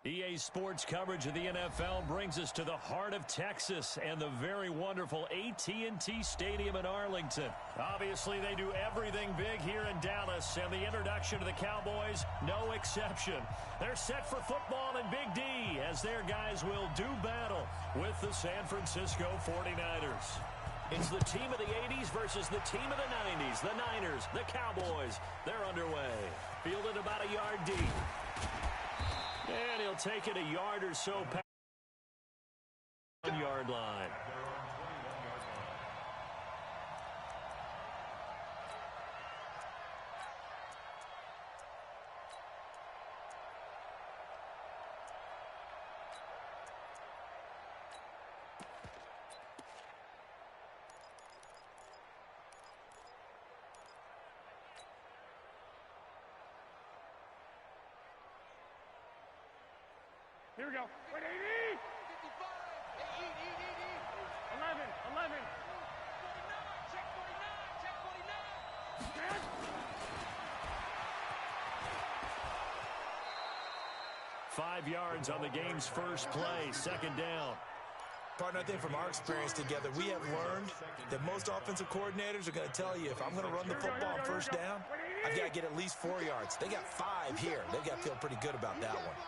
EA Sports coverage of the NFL brings us to the heart of Texas and the very wonderful AT&T Stadium in Arlington. Obviously, they do everything big here in Dallas, and the introduction to the Cowboys, no exception. They're set for football in Big D as their guys will do battle with the San Francisco 49ers. It's the team of the 80s versus the team of the 90s. The Niners, the Cowboys, they're underway. Fielded about a yard deep. And he'll take it a yard or so past the 1-yard line. Here we go. Wait, 80! 55! 11, 11. 49, check 49, check 49. 5 yards on the game's first play, second down. Partner, I think from our experience together, we have learned that most offensive coordinators are going to tell you, if I'm going to run the football on first down, I've got to get at least 4 yards. They got 5 here. They've got to feel pretty good about that one.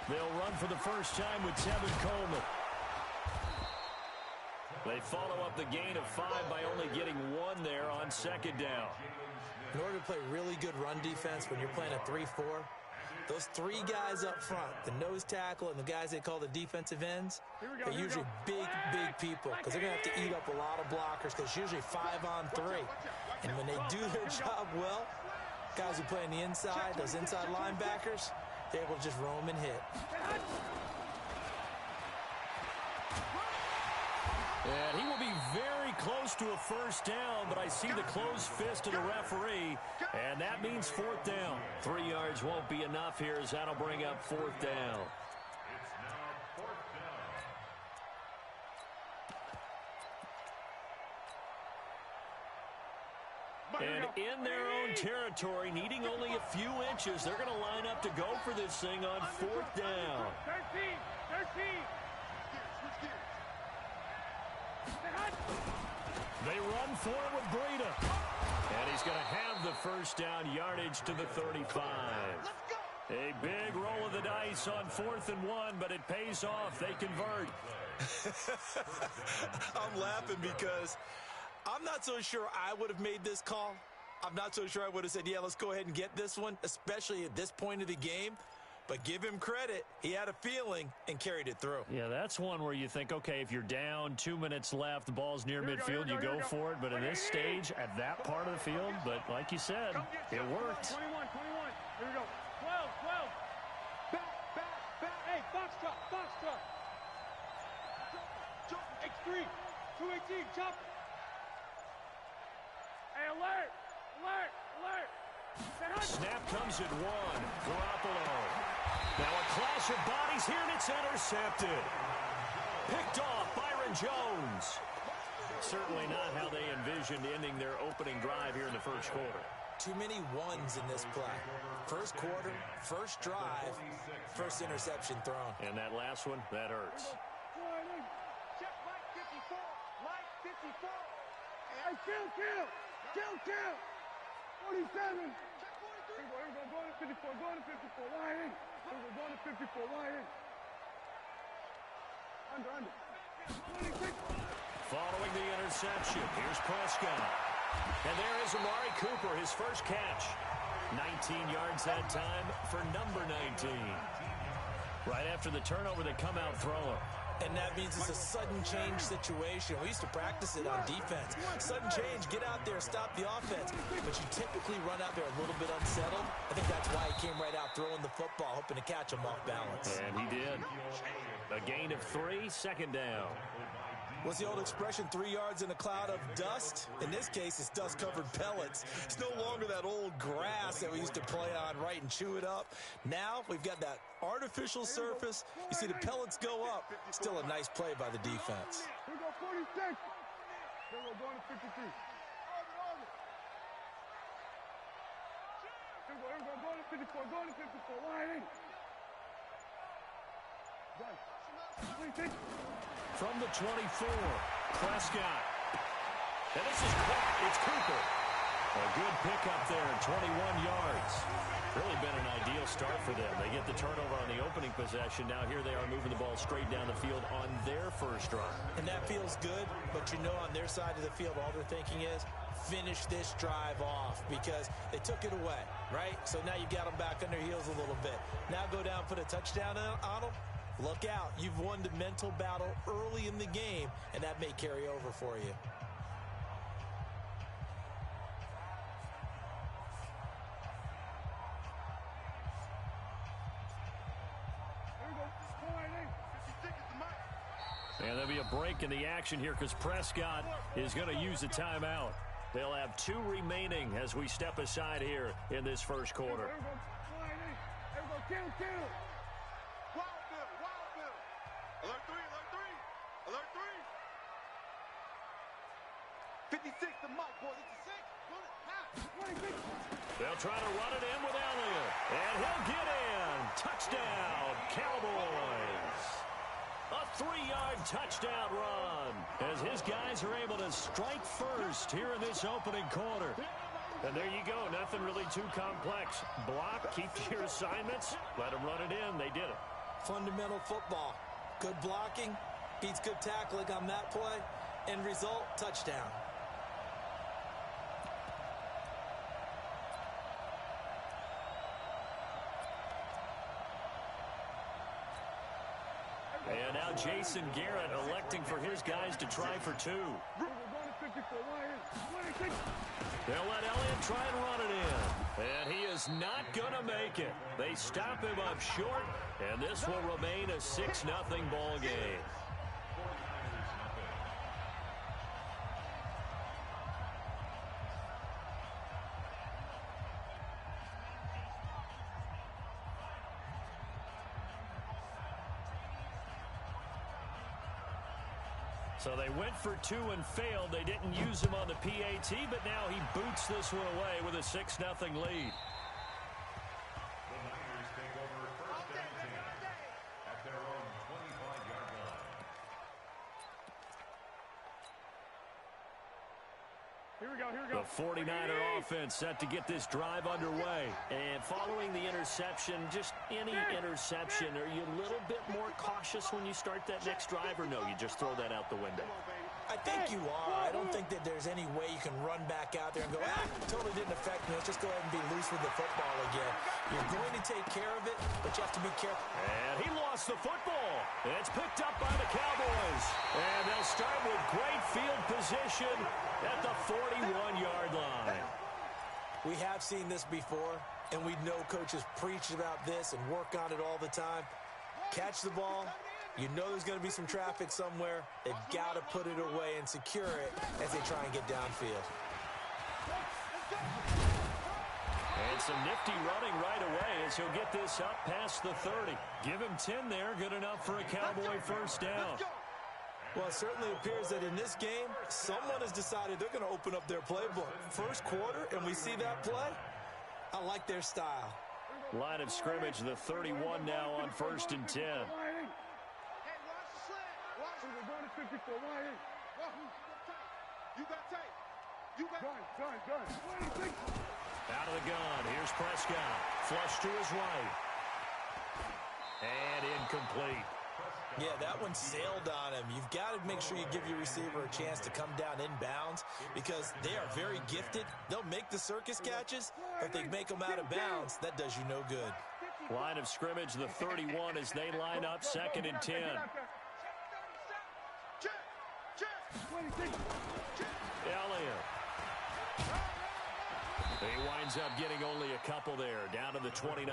They'll run for the first time with Tevin Coleman. They follow up the gain of 5 by only getting 1 there on second down. In order to play really good run defense when you're playing a 3-4, those 3 guys up front, the nose tackle and the guys they call the defensive ends, they're usually big people because they're going to have to eat up a lot of blockers because it's usually 5 on 3. And when they do their job well, guys who play on the inside, those inside linebackers, they're able to just roam and hit. And he will be very close to a first down, but I see the closed fist of the referee, and that means 4th down. 3 yards won't be enough here as that'll bring up 4th down. It's now 4th down. And in their own territory, needing only a few inches, they're going to line up to go for this thing on 4th down. 13. They run for it with Breida. And he's going to have the first down yardage to the 35. A big roll of the dice on 4th and 1, but it pays off. They convert. I'm laughing because I'm not so sure I would have made this call. I'm not so sure I would have said, yeah, let's go ahead and get this one, especially at this point of the game. But give him credit. He had a feeling and carried it through. Yeah, that's one where you think, okay, if you're down, 2 minutes left, the ball's near midfield, you go for it. But in this stage, at that part of the field, but like you said, it worked. 21. Here we go. 12. Back. Hey, box truck. X3. 218, chop. Hey, alert. Snap comes at 1. Garoppolo. Now a clash of bodies here, and it's intercepted. Picked off Byron Jones. Certainly not how they envisioned ending their opening drive here in the first quarter. Too many ones in this play. First quarter, first drive, first interception thrown. And that last one, that hurts. Check Mike 54. Hey, kill. 47. Check 43. Here we go. Go to 54. Line in. Go to 54. Line in. Under. 26. Following the interception, here's Prescott. And there is Amari Cooper, his first catch. 19 yards that time for number 19. Right after the turnover, they come out throwing. And that means it's a sudden change situation. We used to practice it on defense. Sudden change, get out there, stop the offense. But you typically run out there a little bit unsettled. I think that's why he came right out throwing the football, hoping to catch him off balance. And he did. A gain of 3, second down. What's the old expression, 3 yards in a cloud of dust? In this case, it's dust-covered pellets. It's no longer that old grass that we used to play on, right, and chew it up. Now we've got that artificial surface. You see the pellets go up. Still a nice play by the defense. Here we go, 46. Here we go, going to 53. we go. Go to 54. Go to 54. Wide in. Done. 26. From the 24, Prescott. And this is caught. It's Cooper. A good pickup there, 21 yards. Really been an ideal start for them. They get the turnover on the opening possession. Now here they are moving the ball straight down the field on their first drive. And that feels good, but you know on their side of the field, all they're thinking is finish this drive off because they took it away, right? So now you got them back on their heels a little bit. Now go down, put a touchdown on them. Look out. You've won the mental battle early in the game, and that may carry over for you. And there'll be a break in the action here because Prescott is going to use a timeout. They'll have 2 remaining as we step aside here in this first quarter. Alert 3. Alert 3. 56, the mic, boys. It's a 6. They'll try to run it in with Elliott. And he'll get in. Touchdown, Cowboys. A 3-yard touchdown run as his guys are able to strike first here in this opening quarter. And there you go. Nothing really too complex. Block, keep to your assignments, let them run it in. They did it. Fundamental football. Good blocking, beats good tackling on that play. End result, touchdown. And now Jason Garrett electing for his guys to try for 2. They'll let Elliott try and run it in. And he is not going to make it. They stop him up short, and this will remain a 6-0 ball game. So they went for 2 and failed. They didn't use him on the PAT, but now he boots this one away with a 6-0 lead. The Niners take over first and 10 at their own 25-yard line. Here we go. The 49er offense set to get this drive underway. And following the interception, just any interception, are you a little bit more cautious when you start that next drive, or no, you just throw that out the window? I think you are. I don't think that there's any way you can run back out there and go, totally didn't affect me. Let's just go ahead and be loose with the football again. You're going to take care of it, but you have to be careful. And he lost the football. It's picked up by the Cowboys. And they'll start with great field position at the 41-yard line. We have seen this before, and we know coaches preach about this and work on it all the time. Catch the ball. You know there's going to be some traffic somewhere. They've got to put it away and secure it as they try and get downfield. And some nifty running right away as he'll get this up past the 30. Give him 10 there. Good enough for a Cowboy first down. Well, it certainly appears that in this game, someone has decided they're going to open up their playbook. First quarter, and we see that play. I like their style. Line of scrimmage, the 31 now on first and 10. Out of the gun. Here's Prescott. Flush to his right. And incomplete. Yeah, that one sailed on him. You've got to make sure you give your receiver a chance to come down inbounds because they are very gifted. They'll make the circus catches, but if they make them out of bounds, that does you no good. Line of scrimmage, the 31 as they line up second and 10. Elliott. He winds up getting only a couple there, down to the 29.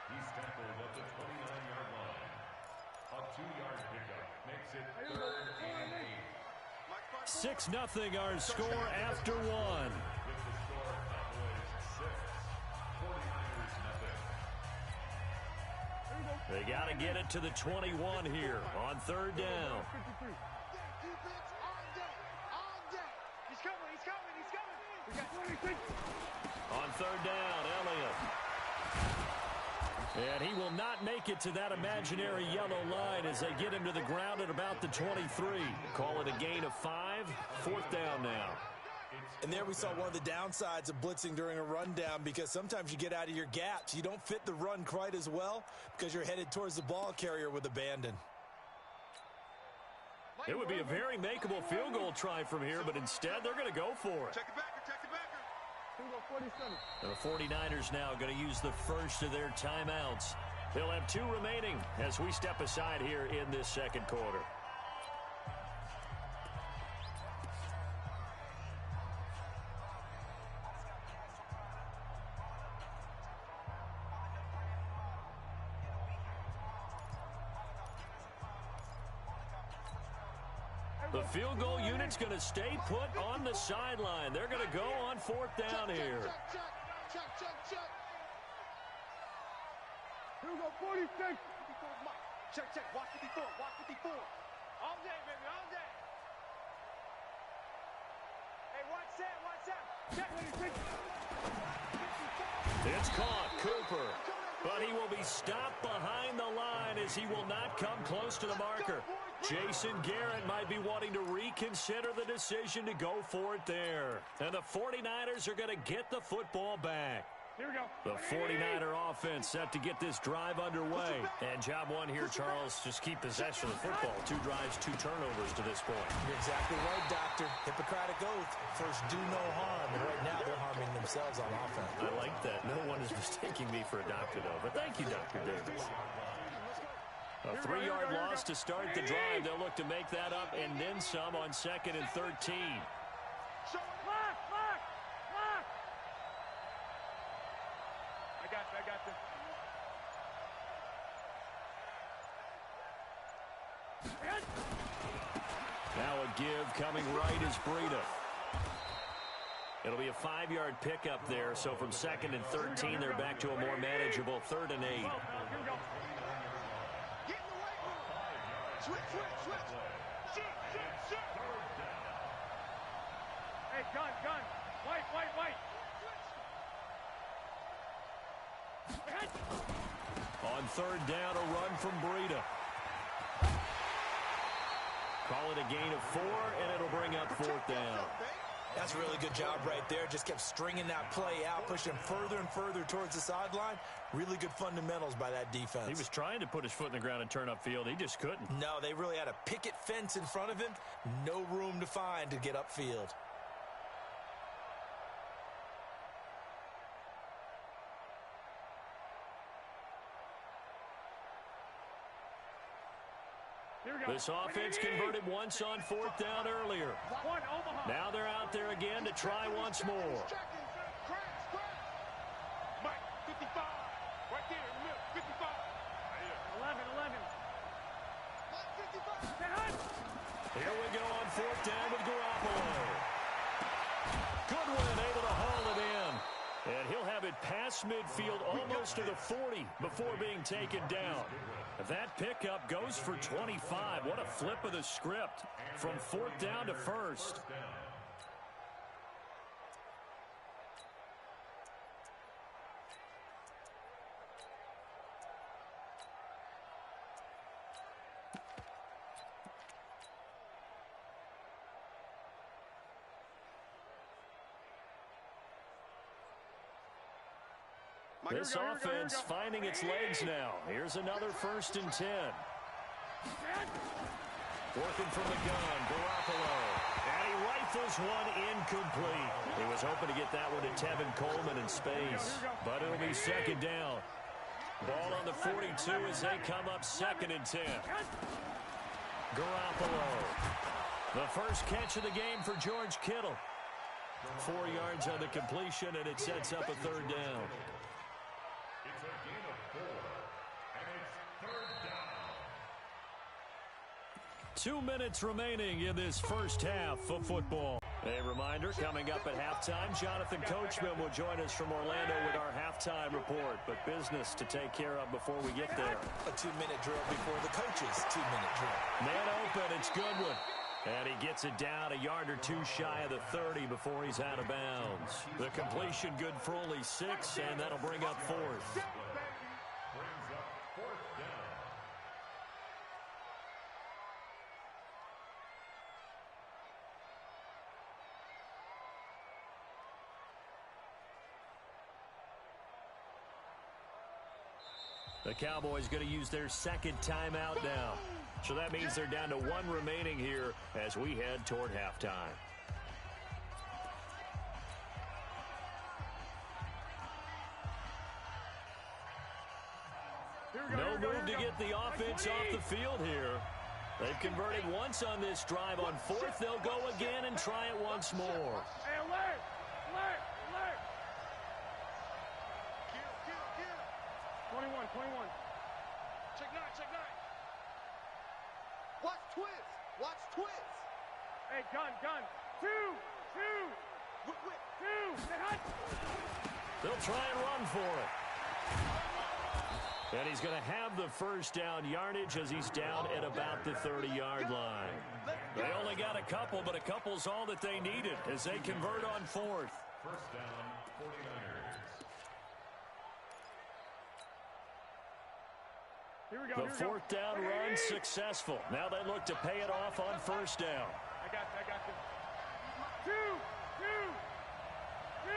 He's tackled at the 29-yard line. A 2-yard pickup makes it 3rd and 8. 6-0 our score after 1. With the score, Cowboys 6, 49ers nothing. They got to get it to the 21 here on 3rd down. He's coming. On third down, Elliott. And he will not make it to that imaginary yellow line as they get him to the ground at about the 23. Call it a gain of 5. Fourth down now. And there we saw one of the downsides of blitzing during a rundown, because sometimes you get out of your gaps. You don't fit the run quite as well because you're headed towards the ball carrier with abandon. It would be a very makeable field goal try from here, but instead they're going to go for it. Check the backer. The 49ers now going to use the first of their timeouts. They'll have 2 remaining as we step aside here in this second quarter. The field goal unit's going to stay put on the sideline. They're going to go on fourth down here. Check. Here we go, 46. Check. Watch 54. All day, baby, all day. Hey, watch that. Check 26. It's caught, Cooper. But he will be stopped behind the line as he will not come close to the marker. Jason Garrett might be wanting to reconsider the decision to go for it there. And the 49ers are going to get the football back. Here we go. The 49er offense set to get this drive underway. And job one here, Charles, just keep possession of the football. 2 drives, 2 turnovers to this point. You're exactly right, Doctor. Hippocratic oath. First, do no harm. And right now, they're harming themselves on offense. I like that. No one is mistaking me for a doctor, though. But thank you, Dr. Davis. A 3-yard loss to start the drive. They'll look to make that up and then some on 2nd and 13. I got this. Now a give coming right is Breida. It'll be a 5-yard pickup there. So from 2nd and 13, they're back to a more manageable 3rd and 8. Here we go. Switch. Shoot. Hey, gun. White. On 3rd down, a run from Breida. Call it a gain of 4, and it'll bring up 4th down. That's a really good job right there. Just kept stringing that play out, pushing further and further towards the sideline. Really good fundamentals by that defense. He was trying to put his foot in the ground and turn upfield. He just couldn't. No, they really had a picket fence in front of him. No room to find to get upfield. This offense converted once on 4th down earlier. Now they're out there again to try once more. Mike, 55. Right there in the middle, 55. 11. Mike, 55. Here we go on 4th down with Garoppolo. Goodwin able to haul it in. And he'll have it past midfield almost to the 40 before being taken down. That pickup goes for 25. What a flip of the script from 4th down to 1st. This offense finding its legs now. Here's another 1st and 10. Working from the gun, Garoppolo. And he rifles one incomplete. He was hoping to get that one to Tevin Coleman in space. But it'll be 2nd down. Ball on the 42 as they come up 2nd and 10. Garoppolo. The first catch of the game for George Kittle. 4 yards on the completion, and it sets up a 3rd down. 2 minutes remaining in this first half of football. A reminder, coming up at halftime, Jonathan Coachman will join us from Orlando with our halftime report. But business to take care of before we get there. A 2-minute drill before the coach's 2-minute drill. Man open, it's Goodwin. And he gets it down a yard or two shy of the 30 before he's out of bounds. The completion good for only 6, and that'll bring up 4th. Brings up 4th down. The Cowboys going to use their second timeout now. So that means they're down to 1 remaining here as we head toward halftime. No move to get the offense off the field here. They've converted once on this drive. On 4th, they'll go again and try it once more. Hey, alert! Alert! Alert! 21. Check 9, check 9. Watch twist! Watch twist! Hey, gun. 2. Whip. 2. They hot. They'll try and run for it. And he's going to have the first down yardage as he's down at about the 30-yard line. They only got a couple, but a couple's all that they needed as they convert on 4th. First down, 49ers. Here we go. The 4th down run successful. Now they look to pay it off on 1st down. I got you. 2.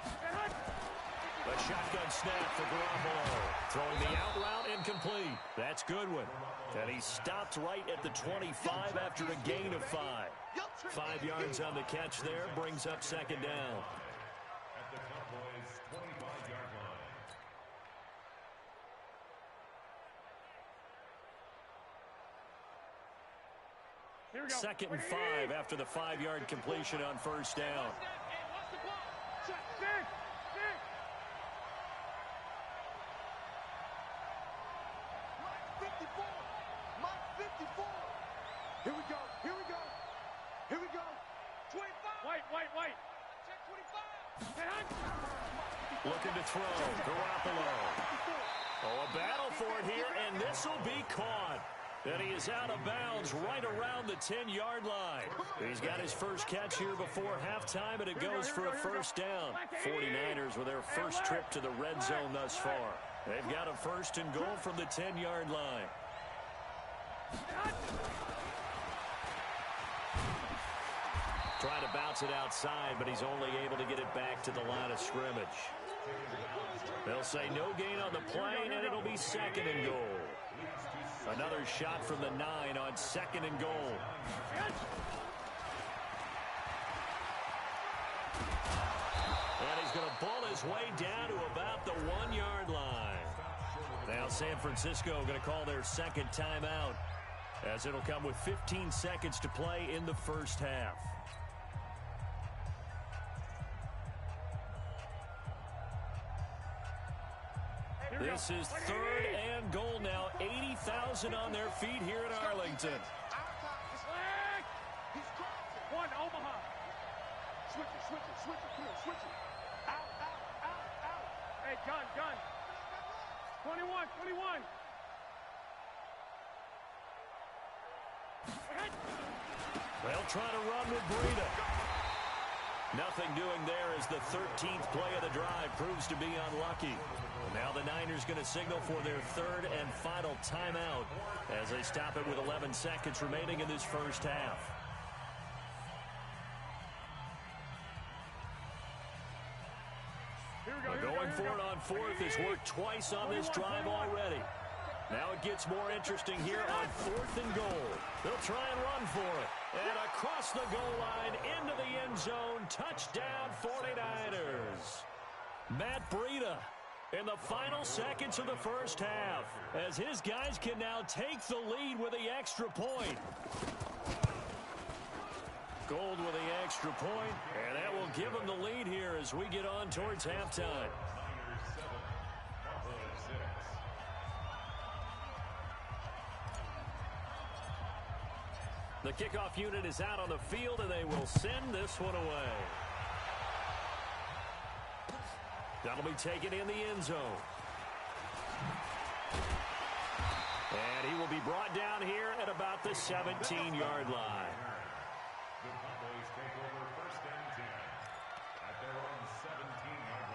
They hot. A shotgun snap for Garoppolo. Throwing the out route incomplete. That's Goodwin. And he stopped right at the 25 after a gain of 5. 5 yards on the catch there brings up 2nd down. At the Cowboys' 25-yard line. Here we go. 2nd and 5 after the 5-yard completion on 1st down. Hey, watch the ball. Check. 6. Mike 54! Here we go! 25. White. Check 25! Hey, hot. Looking to throw. Garoppolo. Oh, a battle for it here, and this will be caught. And he is out of bounds right around the 10-yard line. He's got his first catch here before halftime, and it goes for a first down. 49ers with their first trip to the red zone thus far. They've got a 1st and goal from the 10-yard line. Trying to bounce it outside, but he's only able to get it back to the line of scrimmage. They'll say no gain on the play, and it'll be 2nd and goal. Another shot from the 9 on 2nd and goal. And he's going to pull his way down to about the 1-yard line. Now San Francisco going to call their 2nd timeout as it'll come with 15 seconds to play in the first half. This is 3rd and goal now. 80,000 on their feet here in Arlington. He's crossing. 1, Omaha. Switch it. Come on, switch it. Out. Hey, gun. 21. They'll try to run with Breida. Nothing doing there as the 13th play of the drive proves to be unlucky. Now the Niners going to signal for their 3rd and final timeout as they stop it with 11 seconds remaining in this first half. Going for it on 4th has worked twice on this drive already. Now it gets more interesting here on 4th and goal. They'll try and run for it. And across the goal line into the end zone. Touchdown 49ers. Matt Breida in the final seconds of the first half as his guys can now take the lead with the extra point. Gold with the extra point, and that will give them the lead here as we get on towards halftime. The kickoff unit is out on the field, and they will send this one away. That'll be taken in the end zone. And he will be brought down here at about the the 17-yard line. The Cowboys take over 1st and 10 at their own 17-yard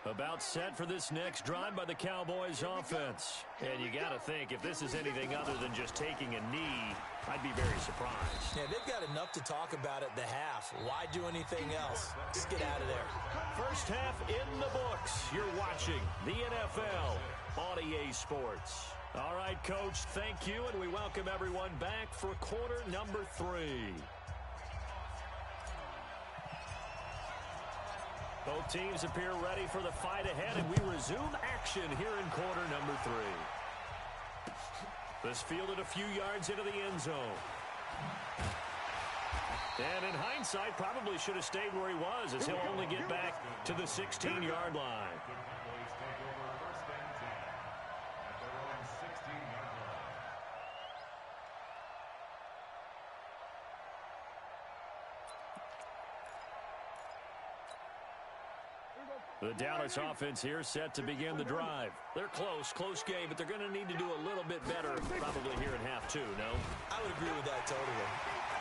line. About set for this next drive by the Cowboys offense. And you got to think, if this is anything other than just taking a knee, I'd be very surprised. Yeah, they've got enough to talk about at the half. Why do anything else? Just get out of there. First half in the books. You're watching the NFL on EA Sports. All right, Coach, thank you, and we welcome everyone back for quarter number 3. Both teams appear ready for the fight ahead, and we resume action here in quarter number 3. This fielded a few yards into the end zone. And in hindsight, probably should have stayed where he was, as he'll only get back to the 16-yard line. The Cowboys take over 1st and 10 at their own 16-yard line. The Dallas offense here set to begin the drive. They're close game, but they're going to need to do a little bit better probably here in half 2, no? I would agree with that totally.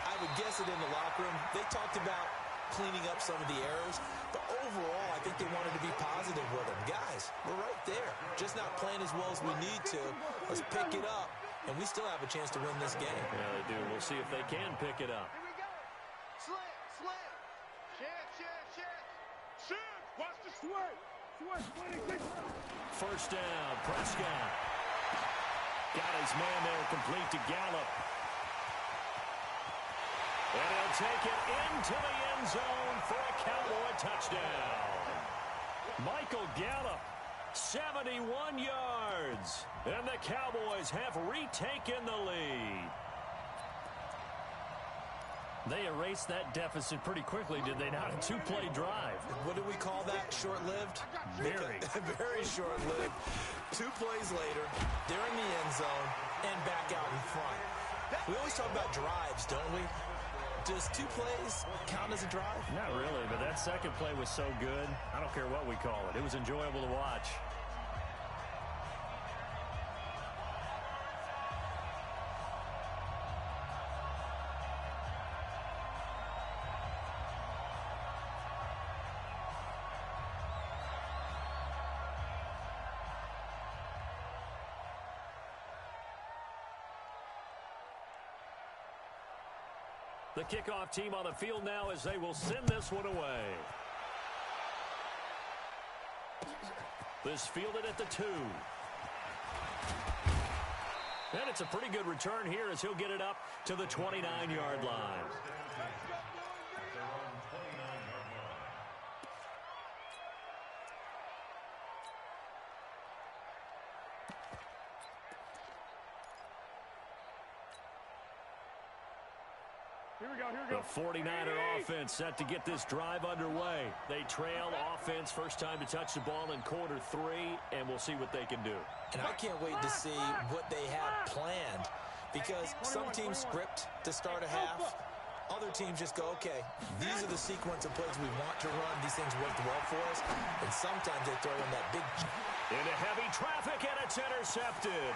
I would guess it in the locker room. They talked about cleaning up some of the errors, but overall, I think they wanted to be positive with them. Guys, we're right there. Just not playing as well as we need to. Let's pick it up, and we still have a chance to win this game. Yeah, they do. We'll see if they can pick it up. Here we go. Slant. Chance. Watch the swing. First down, Prescott. Got his man there, complete to Gallup. And he'll take it into the end zone for a Cowboy touchdown. Michael Gallup, 71 yards. And the Cowboys have retaken the lead. They erased that deficit pretty quickly, did they not? A 2-play drive. What do we call that? Short-lived? Very. Very short-lived. 2 plays later, they're in the end zone and back out in front. We always talk about drives, don't we? Does 2 plays count as a drive? Not really, but that second play was so good. I don't care what we call it. It was enjoyable to watch. The kickoff team on the field now as they will send this one away. This fielded at the 2. And it's a pretty good return here as he'll get it up to the 29-yard line. The 49er offense set to get this drive underway. They trail offense, first time to touch the ball in quarter 3, and we'll see what they can do. And I can't wait to see what they have planned, because some teams script to start a half. Other teams just go, okay, these are the sequence of plays we want to run. These things worked well for us. And sometimes they throw in that big... Into heavy traffic, and it's intercepted.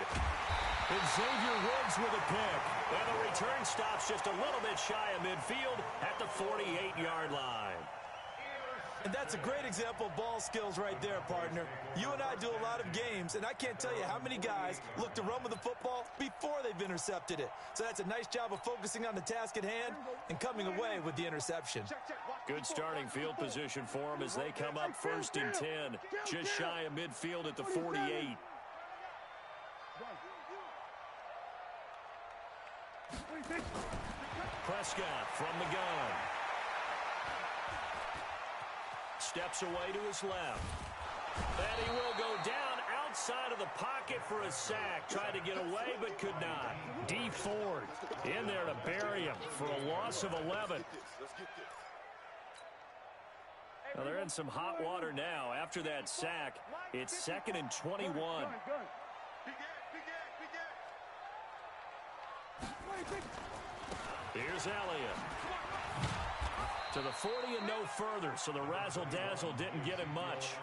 And Xavier Woods with a pick. And the return stops just a little bit shy of midfield at the 48-yard line. And that's a great example of ball skills right there, partner. You and I do a lot of games, and I can't tell you how many guys look to run with the football before they've intercepted it. So that's a nice job of focusing on the task at hand and coming away with the interception. Good starting field position for them as they come up 1st and 10. Just shy of midfield at the 48. Prescott from the gun. Steps away to his left. And he will go down outside of the pocket for a sack. Tried to get away but could not. D Ford in there to bury him for a loss of 11. Well, they're in some hot water now. After that sack, it's 2nd and 21. Here's Elliott. To the 40 and no further, so the razzle-dazzle didn't get him much.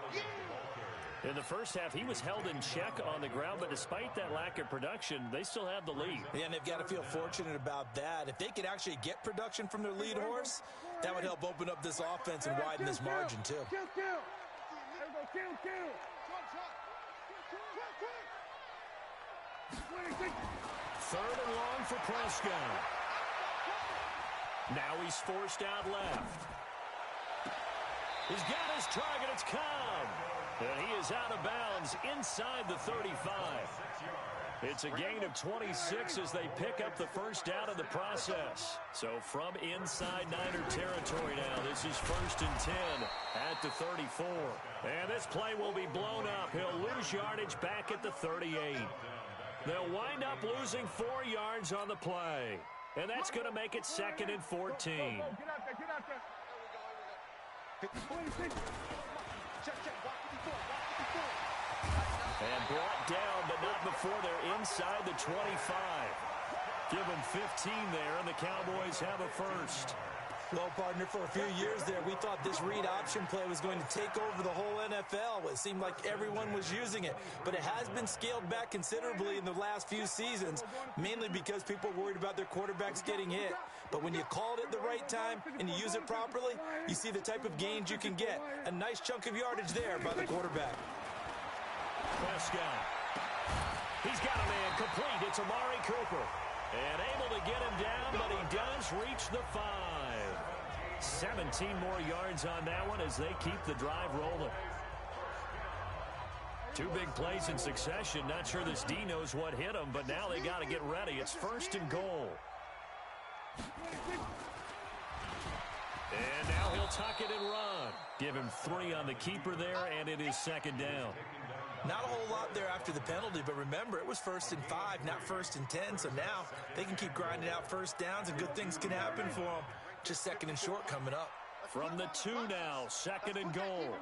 In the first half, he was held in check on the ground, but despite that lack of production, they still have the lead. Yeah, and they've got to feel fortunate about that. If they could actually get production from their lead horse, that would help open up this offense and widen this margin, too. Kill. There we go, kill. Third and long for Prescott. Now he's forced out left. He's got his target. It's Cobb. And he is out of bounds inside the 35. It's a gain of 26 as they pick up the first down in the process. So from inside Niner territory now, this is 1st and 10 at the 34. And this play will be blown up. He'll lose yardage back at the 38. They'll wind up losing 4 yards on the play. And that's going to make it 2nd and 14. Get out there. And brought down, but not before they're inside the 25. Give them 15 there, and the Cowboys have a first. Well, partner, for a few years there, we thought this read option play was going to take over the whole NFL. It seemed like everyone was using it, but it has been scaled back considerably in the last few seasons, mainly because people are worried about their quarterbacks getting hit. But when you call it at the right time and you use it properly, you see the type of gains you can get. A nice chunk of yardage there by the quarterback. Prescott. He's got a man complete. It's Amari Cooper. And able to get him down, but he does reach the 5. 17 more yards on that one as they keep the drive rolling. 2 big plays in succession. Not sure this D knows what hit him, but now they got to get ready. It's 1st and goal. And now he'll tuck it and run. Give him 3 on the keeper there, and it is 2nd down. Not a whole lot there after the penalty, but remember, it was 1st and 5, not 1st and 10, so now they can keep grinding out first downs, and good things can happen for them. Just 2nd and short coming up. From the 2 now, 2nd and goal.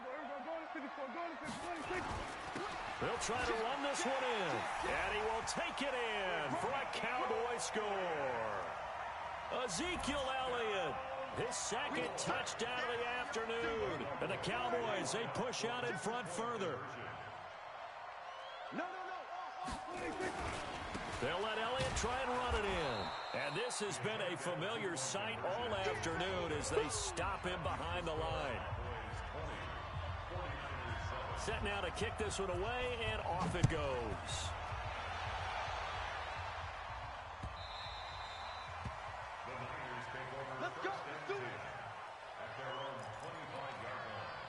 They'll try to run this one in, and he will take it in for a Cowboy score. Ezekiel Elliott, his 2nd touchdown of the afternoon. And the Cowboys, they push out in front further. They'll let Elliott try and run it in. And this has been a familiar sight all afternoon as they stop him behind the line. Set now to kick this one away, and off it goes. Let's go. Do it. At their own 25-yard line.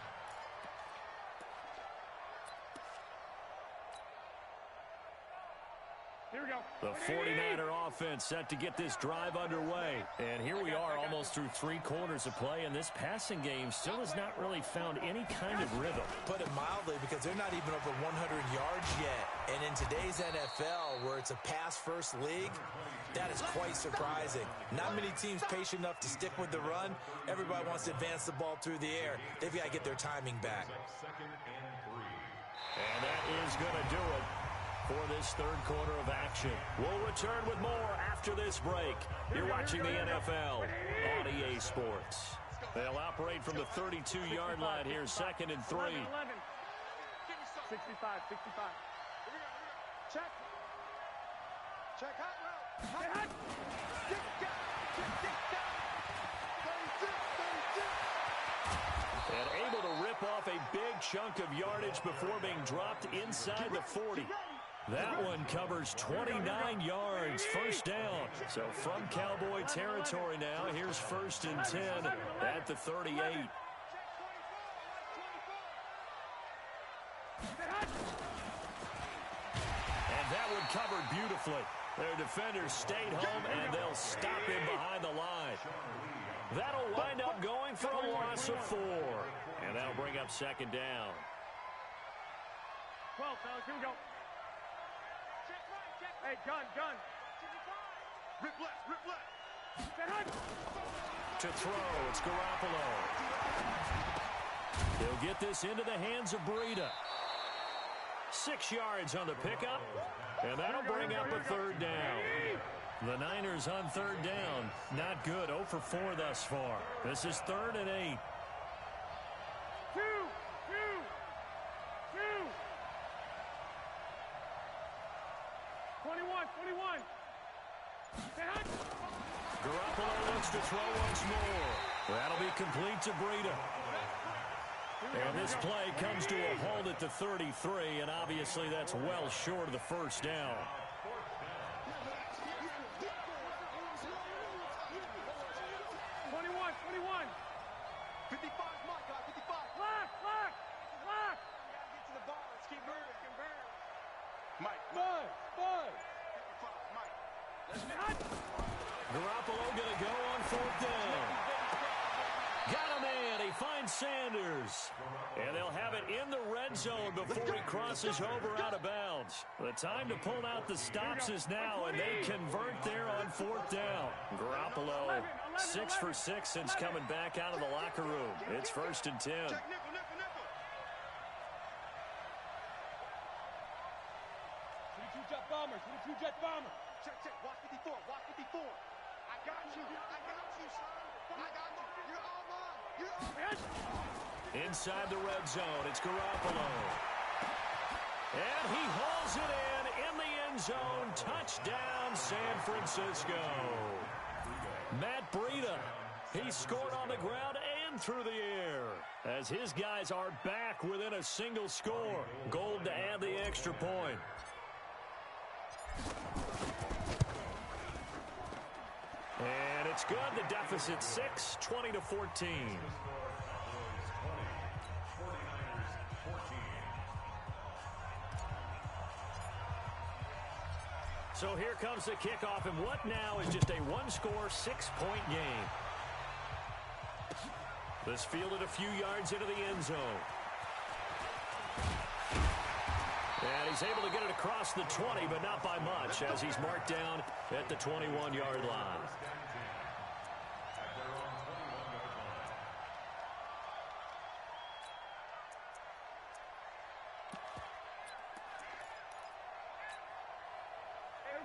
Here we go. The 49er offense set to get this drive underway. And here we are almost through 3 quarters of play, and this passing game still has not really found any kind of rhythm. Put it mildly, because they're not even over 100 yards yet. And in today's NFL, where it's a pass-first league, that is quite surprising. Not many teams patient enough to stick with the run. Everybody wants to advance the ball through the air. They've got to get their timing back. 2nd and 3. And that is going to do it for this 3rd quarter of action. We'll return with more after this break. You're watching the NFL on EA Sports. They'll operate from the 32-yard line here, 2nd and 3. 11. 65. Check. Hot route. And able to rip off a big chunk of yardage before being dropped inside the 40. That one covers 29 yards, 1st down. So from Cowboy territory now, here's 1st and 10 at the 38. And that one covered beautifully. Their defenders stayed home, and they'll stop him behind the line. That'll wind up going for a loss of 4. And that'll bring up 2nd down. 12, fellas, here we go. Hey, gun. Rip left. To throw, it's Garoppolo. They'll get this into the hands of Breida. 6 yards on the pickup, and that'll bring up a 3rd down. The Niners on 3rd down. Not good. 0 for 4 thus far. This is 3rd and 8. Two. 21. Garoppolo looks to throw once more. That'll be complete to Breida. And this play comes to a halt at the 33, and obviously that's well short of the first down. 21. 55, my guy, 55. Lock. Gotta get to the ball. Let's keep moving. Mike. 5. 55, Mike. Garoppolo going to go on fourth down. Got him in. He finds Sanders. And they'll have it in the red zone before he crosses over out of bounds. The time to pull out the stops is now, and they convert there on fourth down. Garoppolo, 6 for 6 since coming back out of the locker room. It's 1st and 10. Nickel. 22 jet bomber. Check. Watch 54. I got you, son. I got you. You're all mine. Inside the red zone, it's Garoppolo. And he hauls it in the end zone. Touchdown, San Francisco. Matt Breida, he scored on the ground and through the air, as his guys are back within a single score. Gold to add the extra point. And it's good. The deficit 6, 20-14. So here comes the kickoff, and what now is just a one-score, 6-point game. This fielded a few yards into the end zone. And he's able to get it across the 20, but not by much, as he's marked down at the 21-yard line.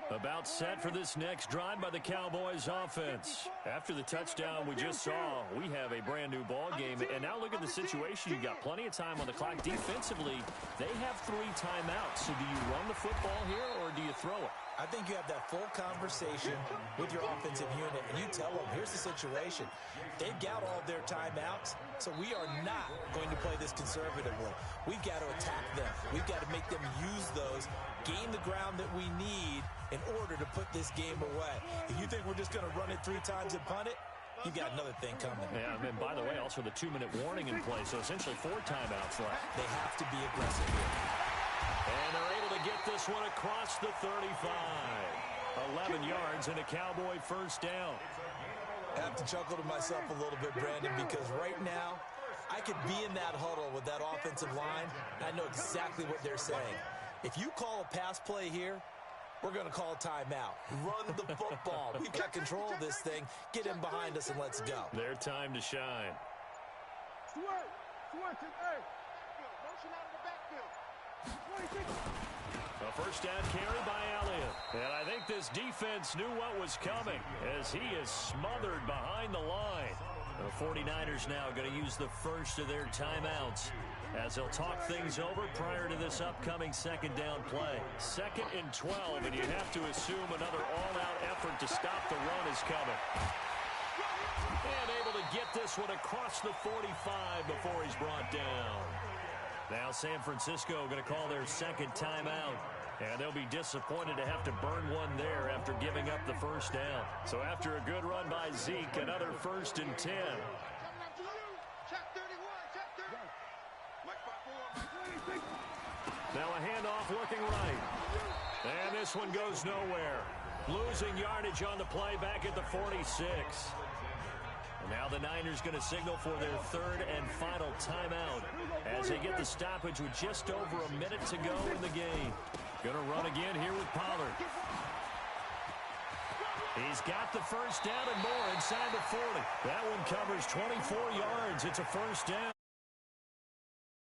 About set for this next drive by the Cowboys offense. After the touchdown we just saw, we have a brand new ball game. And now look at the situation. You've got plenty of time on the clock. Defensively, they have 3 timeouts. So do you run the football here or do you throw it? I think you have that full conversation with your offensive unit, and you tell them, here's the situation. They've got all their timeouts, so we are not going to play this conservatively. We've got to attack them. We've got to make them use those, gain the ground that we need in order to put this game away. If you think we're just going to run it 3 times and punt it, you've got another thing coming. Yeah, and by the way, also the 2-minute warning in play, so essentially 4 timeouts left. They have to be aggressive here. And they're able to get this one across the 35. 11 yards and a Cowboy first down. I have to chuckle to myself a little bit, Brandon, because right now, I could be in that huddle with that offensive line, and I know exactly what they're saying. If you call a pass play here, we're going to call a timeout. Run the football. We've got control of this thing. Get in behind us and let's go. Their time to shine. Switch to A. Motion out of the backfield. 26. A first down carry by Elliott. And I think this defense knew what was coming as he is smothered behind the line. The 49ers now going to use the first of their timeouts as they'll talk things over prior to this upcoming second down play. 2nd and 12, and you have to assume another all-out effort to stop the run is coming. And able to get this one across the 45 before he's brought down. Now San Francisco going to call their second timeout. And they'll be disappointed to have to burn one there after giving up the first down. So after a good run by Zeke, another 1st and 10. Check 31, check 30. Mike 5-4. Now a handoff looking right. And this one goes nowhere. Losing yardage on the play back at the 46. And now the Niners going to signal for their 3rd and final timeout as they get the stoppage with just over a minute to go in the game. Going to run again here with Pollard. He's got the first down and more inside the 40. That one covers 24 yards. It's a first down.